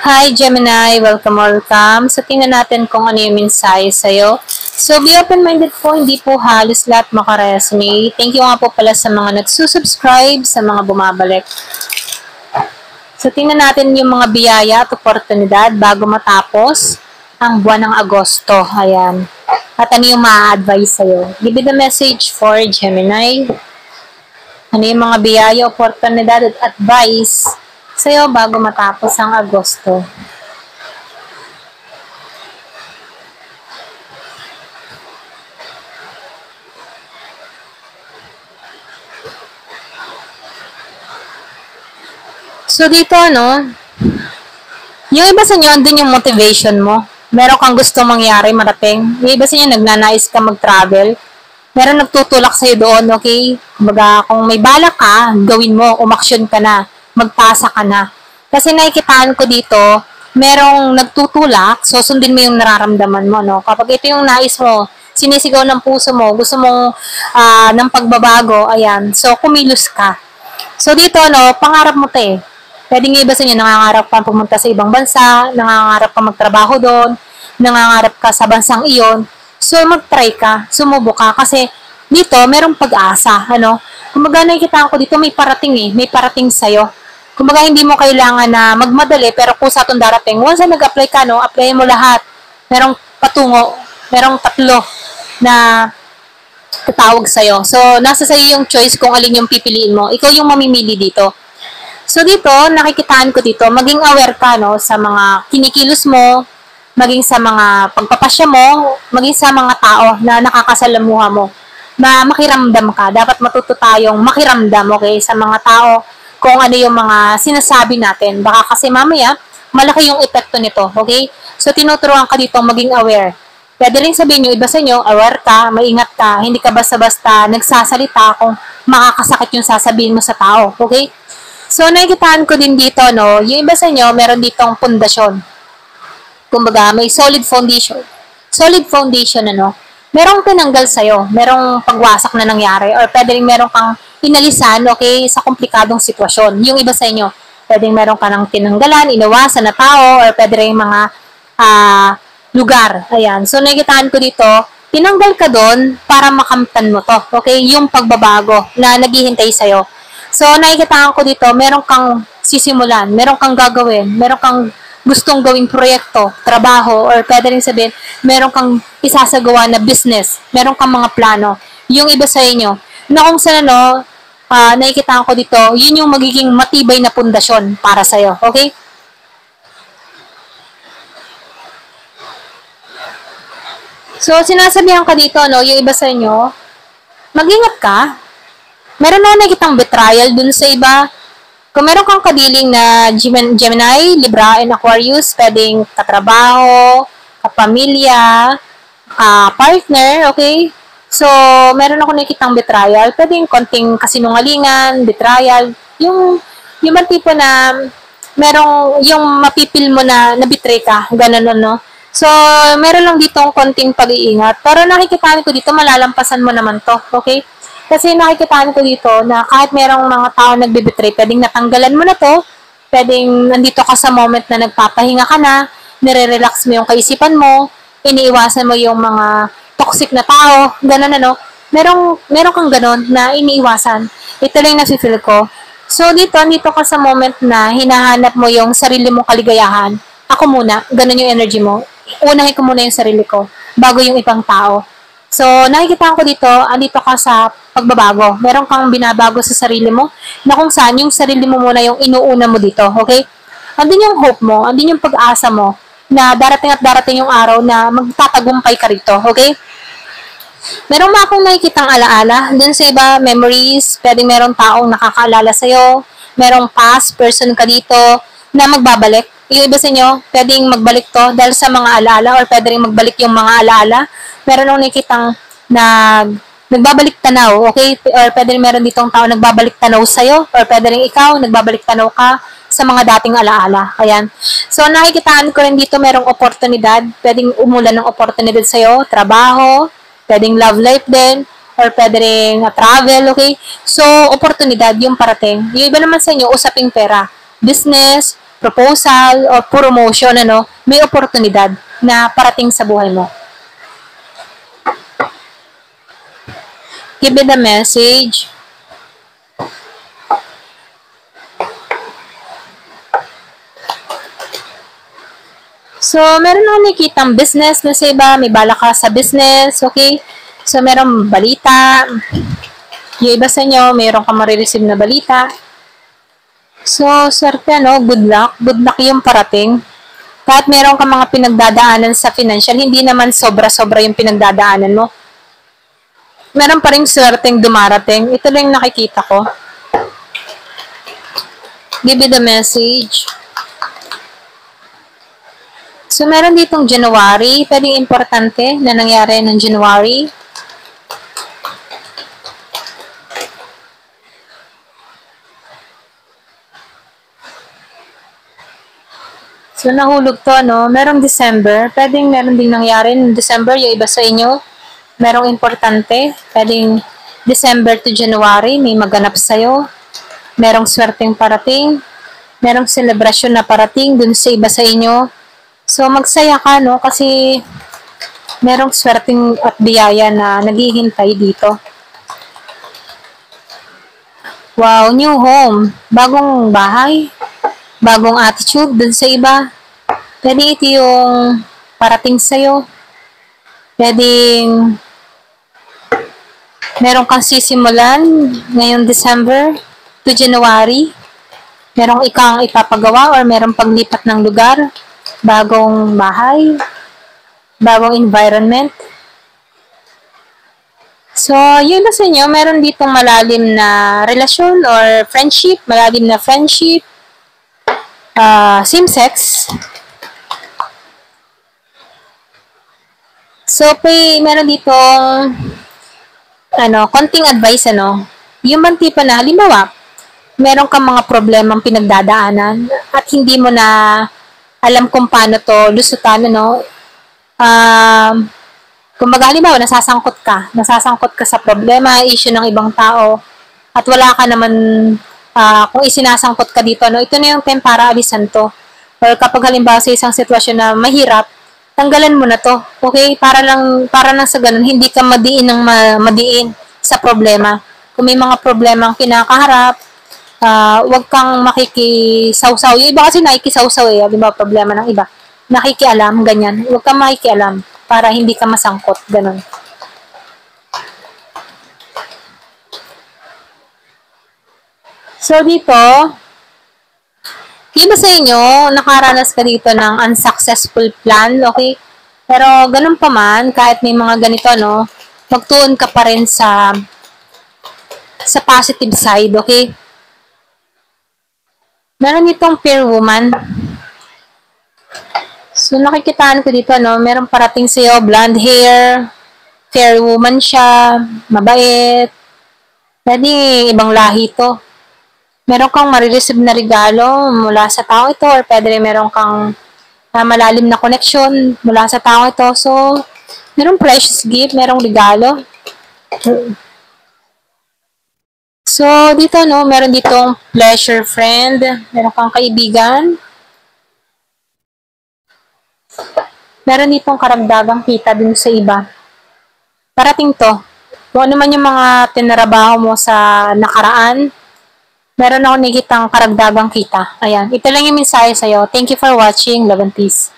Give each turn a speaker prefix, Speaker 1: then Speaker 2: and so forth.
Speaker 1: Hi Gemini, welcome. So tingnan natin kung ano yung mensahe sa'yo. So be open-minded po, hindi po halos lahat makaresonate. Thank you nga po pala sa mga nagsusubscribe, sa mga bumabalik. So tingnan natin yung mga biyaya at oportunidad bago matapos ang buwan ng Agosto. Ayan. At ano yung ma-advise sa'yo. Give me the message for Gemini. Ano yung mga biyaya, oportunidad at advice sa'yo bago matapos ang Agosto. So dito, yung iba sa inyo, andun yung motivation mo. Meron kang gusto mangyari, marating. Yung iba sa inyo, nagnanais ka mag-travel. Meron nagtutulak sa'yo doon, okay? Kumbaga, kung may balak ka, gawin mo, umaksyon ka na, magpasa ka na. Kasi nakikitaan ko dito, merong nagtutulak, so sundin mo yung nararamdaman mo, no? Kapag ito yung nais mo, sinisigaw ng puso mo, gusto mong ng pagbabago, ayan. So, kumilos ka. So, dito, pangarap mo 'to eh. Pwedeng iba sa inyo, nangangarap ka pumunta sa ibang bansa, nangangarap ka magtrabaho doon, nangangarap ka sa bansang iyon. So, mag-try ka, sumubok ka, kasi dito, merong pag-asa, Kumbaga, nakikita ko dito, may parating eh, may parating sa'yo. Kumbaga, hindi mo kailangan na magmadali, pero kung sa itong darating, once na nag-apply ka, apply mo lahat. Merong patungo, merong tatlo na tatawag sa'yo. So, nasa sa'yo yung choice kung alin yung pipiliin mo. Ikaw yung mamimili dito. So, dito, nakikitaan ko dito, maging aware ka, sa mga kinikilos mo, maging sa mga pagpapasya mo, maging sa mga tao na nakakasalamuha mo, na makiramdam ka. Dapat matuto tayong makiramdam, okay, sa mga tao, kung ano yung mga sinasabi natin. Baka kasi mamaya, malaki yung epekto nito, okay? So, tinuturuan ka dito maging aware. Pwede rin sabihin yung iba sa inyo, aware ka, maingat ka, hindi ka basta-basta nagsasalita kung makakasakit yung sasabihin mo sa tao, okay? So, nakikitaan ko din dito, yung iba sa inyo, meron ditong pundasyon. Kumbaga, may solid foundation. Solid foundation, merong tinanggal sa'yo, merong pagwasak na nangyari, or pwede rin meron kang inalisan, okay, sa komplikadong sitwasyon. Yung iba sa inyo, pwede meron ka ng tinanggalan, inawasan na tao, or pwede rin mga lugar. Ayan. So, nakikitaan ko dito, tinanggal ka doon para makamtan mo to, okay, yung pagbabago na naghihintay sa'yo. So, nakikitaan ko dito, meron kang sisimulan, meron kang gagawin, meron kang gustong gawing proyekto, trabaho, or pwede rin sabihin, meron kang isasagawa na business, meron kang mga plano. Yung iba sa inyo, na kung saan nakikitaan ko dito, yun yung magiging matibay na pundasyon para sa'yo. Okay? So, sinasabihan ka dito, yung iba sa inyo, mag-ingat ka. Meron na nakikitang betrayal dun sa iba. Kung meron kang kadiling na Gemini, Libra, and Aquarius, pwedeng katrabaho, kapamilya, partner, okay? So, meron ako nakikitang betrayal. Pwedeng konting kasinungalingan, betrayal. Yung tipo na merong, yung mapipil mo na nabitray ka, ganun, So, meron lang ditong konting pag-iingat. Pero nakikita ko dito, malalampasan mo naman to, okay? Kasi nakikitaan ko dito na kahit merong mga tao nagbibitray, pwedeng natanggalan mo na to, pwedeng nandito ka sa moment na nagpapahinga ka na, nire-relax mo yung kaisipan mo, iniiwasan mo yung mga toxic na tao, ganun Merong kang ganun na iniiwasan. Ito lang yung nafe-feel ko. So dito ka sa moment na hinahanap mo yung sarili mong kaligayahan. Ako muna, ganun yung energy mo. Unahin ko muna yung sarili ko, bago yung ibang tao. So, nakikita ko dito, andito ka sa pagbabago. Meron kang binabago sa sarili mo, na kung saan yung sarili mo muna yung inuuna mo dito, okay? Andun yung hope mo, andun yung pag-asa mo, na darating at darating yung araw na magtatagumpay ka rito, okay? Meron ba akong nakikitang alaala? Dun sa iba, memories, pwedeng merong taong nakakaalala sa'yo, merong past person ka dito, na magbabalik. Yung iba sa inyo, pwedeng magbalik to dahil sa mga alaala, or pwede rin magbalik yung mga alaala. Meron akong nakikitang nagbabalik tanaw, okay? Or pwede rin meron ditong tao nagbabalik tanaw sa'yo, or pwede rin ikaw, nagbabalik tanaw ka sa mga dating alaala. Ayan. So, nakikitaan ko rin dito merong oportunidad, pwedeng umulan ng oportunidad sa'yo, trabaho, pwedeng love life din, or pwede rin travel, okay? So, oportunidad yung parating. Yung iba naman sa inyo, usaping pera, business, proposal o promotion, ano, may oportunidad na parating sa buhay mo. Give it a message. So, meron ako nakikitang business na sa iba, may bala ka sa business, okay? So, meron balita. Yung iba sa inyo, meron ka marireceive na balita. So, swerte, no? Good luck. Good luck yung parating. Kahit meron ka mga pinagdadaanan sa financial, hindi naman sobra-sobra yung pinagdadaanan mo. Meron pa rin swerteng dumarating. Ito lang yung nakikita ko. Give me the message. So, meron ditong January. Pwedeng importante na nangyari ng January. So, nahulog to, no? Merong December. Pwedeng meron din nangyari ng December. Yung iba sa inyo, merong importante. Pwedeng December to January, may maganap sa'yo. Merong swerteng parating. Merong celebration na parating dun sa iba sa inyo. So, magsaya ka, no? Kasi merong swerteng at biyaya na naghihintay dito. Wow, new home. Bagong bahay. Bagong attitude dun sa iba. Pwede ito yung parating sa'yo. Pwedeng meron kang sisimulan ngayong December to January. Merong ikang ipapagawa or merong paglipat ng lugar. Bagong bahay. Bagong environment. So, yun na sa inyo. Meron ditong malalim na relasyon or friendship. Malalim na friendship. Same sex. So, meron ditong konting advice, yung man tipo na, halimbawa, meron kang mga problemang pinagdadaanan at hindi mo na alam kung paano to lusutan, kumbaga, halimbawa, nasasangkot ka sa problema, issue ng ibang tao, at wala ka naman, kung isinasangkot ka dito, ito na yung time para alisan to. Or kapag halimbawa sa isang sitwasyon na mahirap, tanggalan mo na to, okay? Para lang sa ganun, hindi ka madiin sa problema. Kung may mga problema ang kinakaharap, wag kang makikisaw-saw. Yung iba kasi nakikisaw-saw di ba? Problema ng iba. Nakikialam, ganyan. Wag kang makikialam para hindi ka masangkot, ganun. So, dito, iba sa inyo, nakaranas ka dito ng unsuccessful plan, okay? Pero, ganun pa man, kahit may mga ganito, magtuon ka pa rin sa positive side, okay? Meron itong fair woman. So, nakikitaan ko dito, meron parating sa'yo, blonde hair, fair woman siya, mabait, pwede ibang lahi to. Meron kang marireceive na regalo mula sa tao ito or pwede rin meron kang malalim na connection mula sa tao ito. So, merong precious gift, merong regalo. So, dito, meron ditong pleasure friend. Meron kang kaibigan. Meron ditong karagdagang kita din sa iba. Parating to. Kung ano man yung mga tinarabaho mo sa nakaraan, meron ako nakikitang karagdagang kita. Ayan. Ito lang yung mensahe sa'yo. Thank you for watching. Love and peace.